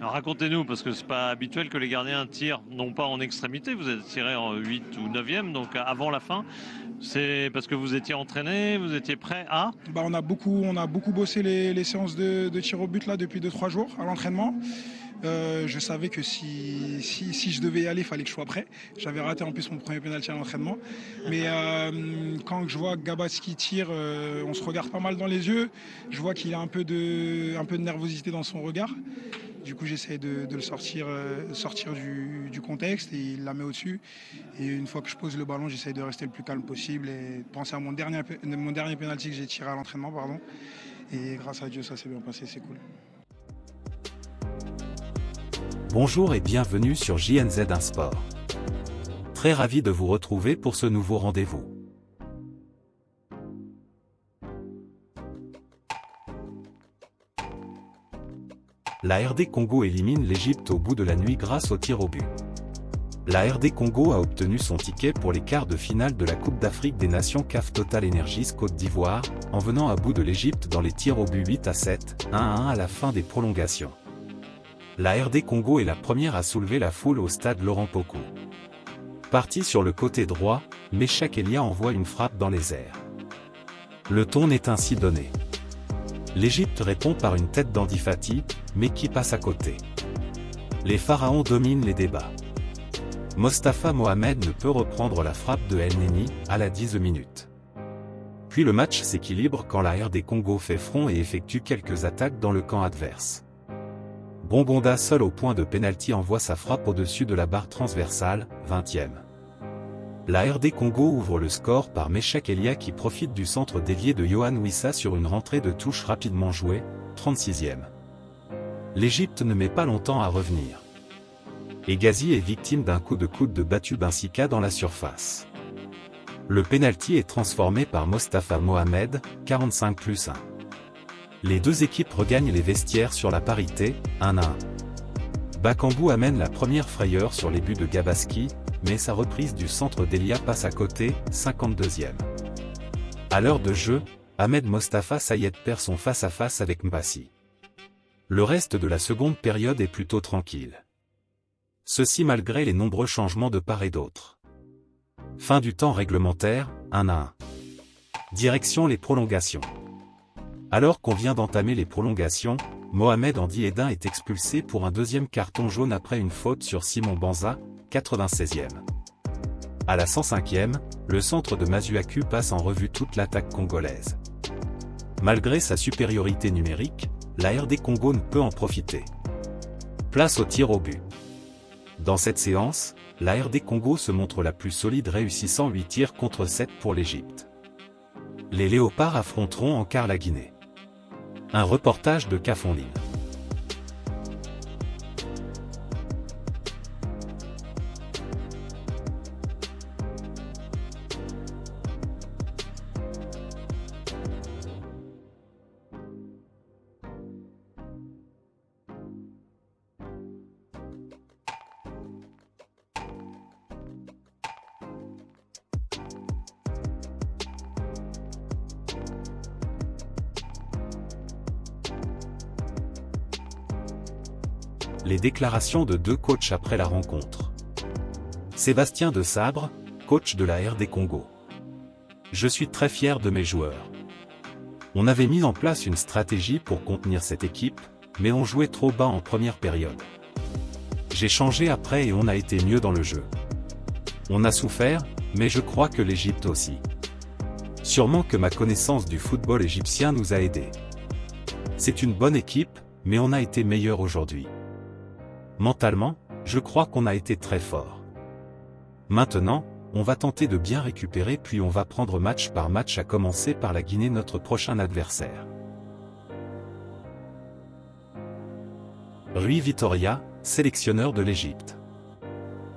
Alors racontez-nous, parce que c'est pas habituel que les gardiens tirent, non pas en extrémité, vous êtes tiré en 8 ou 9e, donc avant la fin. C'est parce que vous étiez entraîné, vous étiez prêt à. On a beaucoup bossé les séances de tir au but là depuis 2 3 jours à l'entraînement. Je savais que si je devais y aller, il fallait que je sois prêt. J'avais raté en plus mon premier penalty à l'entraînement. Mais quand je vois Gabas qui tire, on se regarde pas mal dans les yeux. Je vois qu'il a un peu de nervosité dans son regard. Du coup, j'essaie de le sortir du contexte et il la met au-dessus. Et une fois que je pose le ballon, j'essaie de rester le plus calme possible et de penser à mon dernier penalty que j'ai tiré à l'entraînement. Pardon. Et grâce à Dieu, ça s'est bien passé, c'est cool. Bonjour et bienvenue sur JNZ1 Sport. Très ravi de vous retrouver pour ce nouveau rendez-vous. La RD Congo élimine l'Égypte au bout de la nuit grâce au tir au but. La RD Congo a obtenu son ticket pour les quarts de finale de la Coupe d'Afrique des Nations CAF Total Energies Côte d'Ivoire, en venant à bout de l'Égypte dans les tirs au but 8-7, 1-1 à la fin des prolongations. La RD Congo est la première à soulever la foule au stade Laurent Pokou. Parti sur le côté droit, Meshak Elia envoie une frappe dans les airs. Le ton est ainsi donné. L'Égypte répond par une tête d'Andy Fati, mais qui passe à côté. Les Pharaons dominent les débats. Mostafa Mohamed ne peut reprendre la frappe de El Neni à la 10e minute. Puis le match s'équilibre quand la RD Congo fait front et effectue quelques attaques dans le camp adverse. Bongonda seul au point de pénalty envoie sa frappe au-dessus de la barre transversale, 20e. La RD Congo ouvre le score par Meshak Elia qui profite du centre dévié de Yohan Wissa sur une rentrée de touche rapidement jouée, 36e. L'Égypte ne met pas longtemps à revenir. Et Ghazi est victime d'un coup de coude de Batu Benfica dans la surface. Le pénalty est transformé par Mostafa Mohamed, 45+1. Les deux équipes regagnent les vestiaires sur la parité, 1-1. Bakambu amène la première frayeur sur les buts de Gabaski, mais sa reprise du centre d'Elia passe à côté, 52e. À l'heure de jeu, Ahmed Mostafa Sayed perd son face-à-face avec Mpassi. Le reste de la seconde période est plutôt tranquille. Ceci malgré les nombreux changements de part et d'autre. Fin du temps réglementaire, 1-1. Direction les prolongations. Alors qu'on vient d'entamer les prolongations, Mohamed Andy Edin est expulsé pour un deuxième carton jaune après une faute sur Simon Banza, 96e. À la 105e, le centre de Masuaku passe en revue toute l'attaque congolaise. Malgré sa supériorité numérique, la RD Congo ne peut en profiter. Place au tir au but. Dans cette séance, la RD Congo se montre la plus solide réussissant 8 tirs contre 7 pour l'Égypte. Les Léopards affronteront en quart la Guinée. Un reportage de Cafonline. Les déclarations de deux coachs après la rencontre. Sébastien de Sabre, coach de la RD Congo. Je suis très fier de mes joueurs. On avait mis en place une stratégie pour contenir cette équipe, mais on jouait trop bas en première période. J'ai changé après et on a été mieux dans le jeu. On a souffert, mais je crois que l'Égypte aussi. Sûrement que ma connaissance du football égyptien nous a aidés. C'est une bonne équipe, mais on a été meilleur aujourd'hui. Mentalement, je crois qu'on a été très fort. Maintenant, on va tenter de bien récupérer puis on va prendre match par match à commencer par la Guinée notre prochain adversaire. Rui Vitoria, sélectionneur de l'Égypte.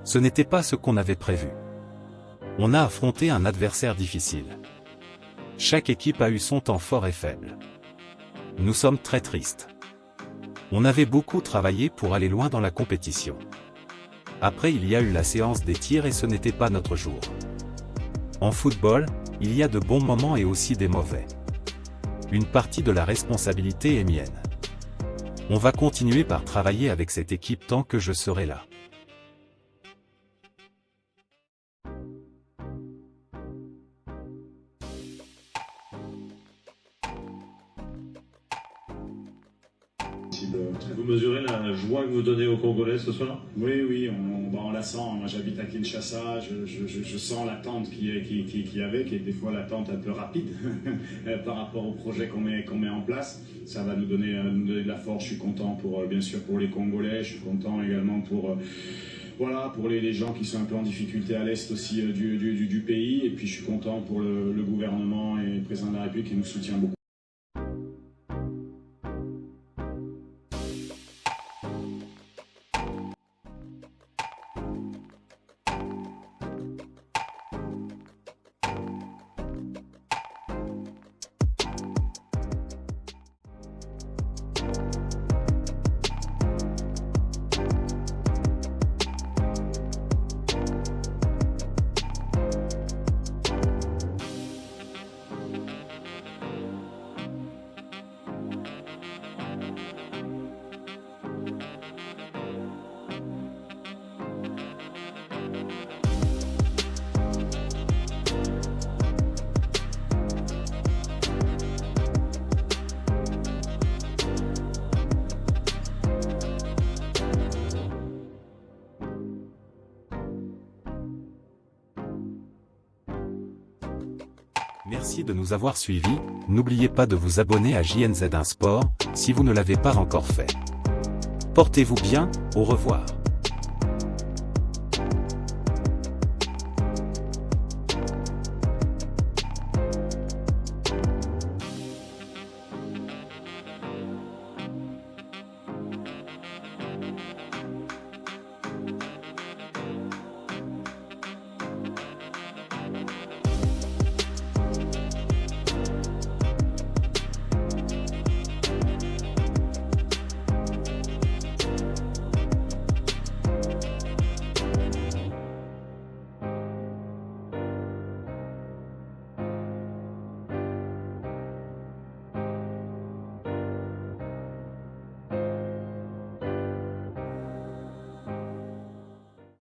Ce n'était pas ce qu'on avait prévu. On a affronté un adversaire difficile. Chaque équipe a eu son temps fort et faible. Nous sommes très tristes. On avait beaucoup travaillé pour aller loin dans la compétition. Après il y a eu la séance des tirs et ce n'était pas notre jour. En football, il y a de bons moments et aussi des mauvais. Une partie de la responsabilité est mienne. On va continuer par travailler avec cette équipe tant que je serai là. Vous mesurez la joie que vous donnez aux Congolais ce soir? Oui, on la sent. Moi, j'habite à Kinshasa, je sens l'attente qui y avait, qui est des fois l'attente un peu rapide par rapport au projet qu'on met en place. Ça va nous donner de la force. Je suis content bien sûr pour les Congolais. Je suis content également pour les gens qui sont un peu en difficulté à l'est aussi du pays. Et puis, je suis content pour le gouvernement et le président de la République qui nous soutient beaucoup. Merci de nous avoir suivis, n'oubliez pas de vous abonner à JNZ1 Sport, si vous ne l'avez pas encore fait. Portez-vous bien, au revoir.